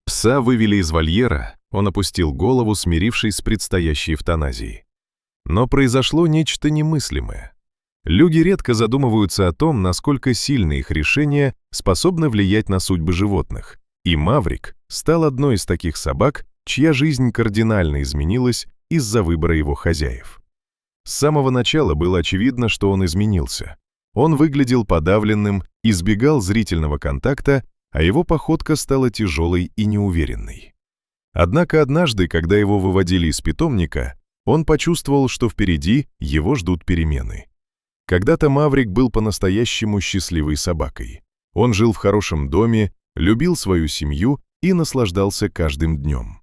Пса вывели из вольера, он опустил голову, смирившись с предстоящей эвтаназией. Но произошло нечто немыслимое. Люди редко задумываются о том, насколько сильно их решения способны влиять на судьбы животных, и Маврик стал одной из таких собак, чья жизнь кардинально изменилась из-за выбора его хозяев. С самого начала было очевидно, что он изменился. Он выглядел подавленным, избегал зрительного контакта, а его походка стала тяжелой и неуверенной. Однако однажды, когда его выводили из питомника, он почувствовал, что впереди его ждут перемены. Когда-то Маврик был по-настоящему счастливой собакой. Он жил в хорошем доме, любил свою семью и наслаждался каждым днем.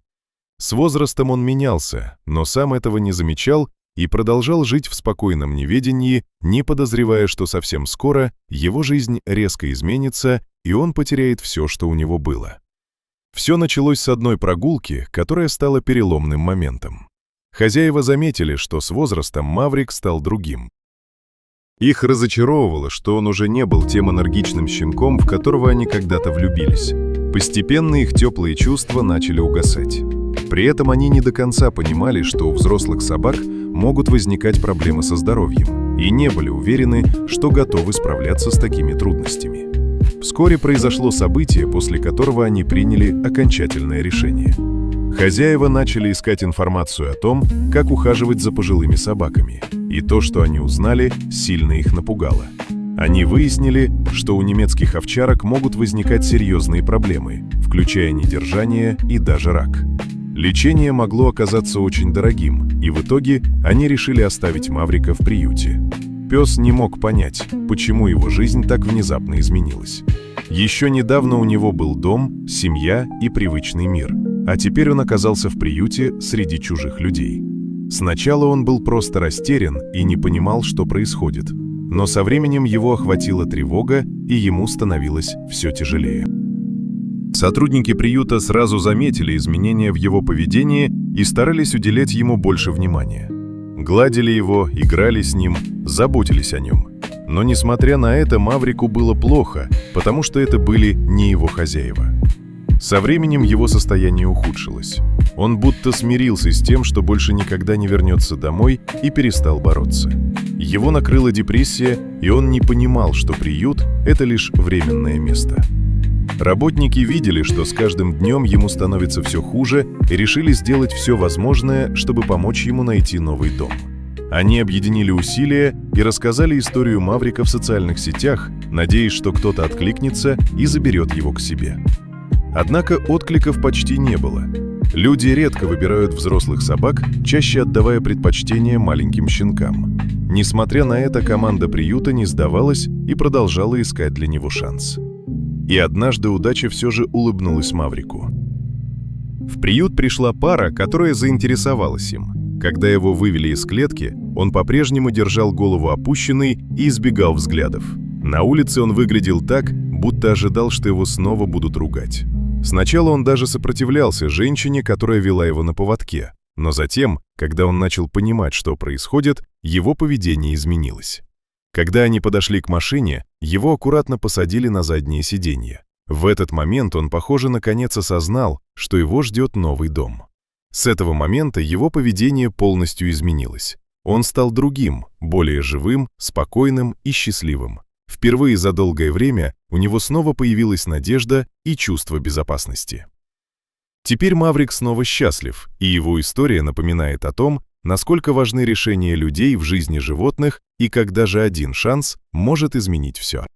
С возрастом он менялся, но сам этого не замечал и продолжал жить в спокойном неведении, не подозревая, что совсем скоро его жизнь резко изменится, и он потеряет все, что у него было. Все началось с одной прогулки, которая стала переломным моментом. Хозяева заметили, что с возрастом Маврик стал другим. Их разочаровывало, что он уже не был тем энергичным щенком, в которого они когда-то влюбились. Постепенно их теплые чувства начали угасать. При этом они не до конца понимали, что у взрослых собак могут возникать проблемы со здоровьем, и не были уверены, что готовы справляться с такими трудностями. Вскоре произошло событие, после которого они приняли окончательное решение. Хозяева начали искать информацию о том, как ухаживать за пожилыми собаками, и то, что они узнали, сильно их напугало. Они выяснили, что у немецких овчарок могут возникать серьезные проблемы, включая недержание и даже рак. Лечение могло оказаться очень дорогим, и в итоге они решили оставить Маврика в приюте. Пес не мог понять, почему его жизнь так внезапно изменилась. Еще недавно у него был дом, семья и привычный мир, а теперь он оказался в приюте среди чужих людей. Сначала он был просто растерян и не понимал, что происходит, но со временем его охватила тревога, и ему становилось все тяжелее. Сотрудники приюта сразу заметили изменения в его поведении и старались уделять ему больше внимания. Гладили его, играли с ним, заботились о нем. Но несмотря на это, Маврику было плохо, потому что это были не его хозяева. Со временем его состояние ухудшилось. Он будто смирился с тем, что больше никогда не вернется домой, и перестал бороться. Его накрыла депрессия, и он не понимал, что приют – это лишь временное место. Работники видели, что с каждым днем ему становится все хуже, и решили сделать все возможное, чтобы помочь ему найти новый дом. Они объединили усилия и рассказали историю Маврика в социальных сетях, надеясь, что кто-то откликнется и заберет его к себе. Однако откликов почти не было. Люди редко выбирают взрослых собак, чаще отдавая предпочтение маленьким щенкам. Несмотря на это, команда приюта не сдавалась и продолжала искать для него шанс. И однажды удача все же улыбнулась Маврику. В приют пришла пара, которая заинтересовалась им. Когда его вывели из клетки, он по-прежнему держал голову опущенной и избегал взглядов. На улице он выглядел так, будто ожидал, что его снова будут ругать. Сначала он даже сопротивлялся женщине, которая вела его на поводке, но затем, когда он начал понимать, что происходит, его поведение изменилось. Когда они подошли к машине, его аккуратно посадили на заднее сиденье. В этот момент он, похоже, наконец осознал, что его ждет новый дом. С этого момента его поведение полностью изменилось. Он стал другим, более живым, спокойным и счастливым. Впервые за долгое время у него снова появилась надежда и чувство безопасности. Теперь Маврик снова счастлив, и его история напоминает о том, насколько важны решения людей в жизни животных и как даже один шанс может изменить все.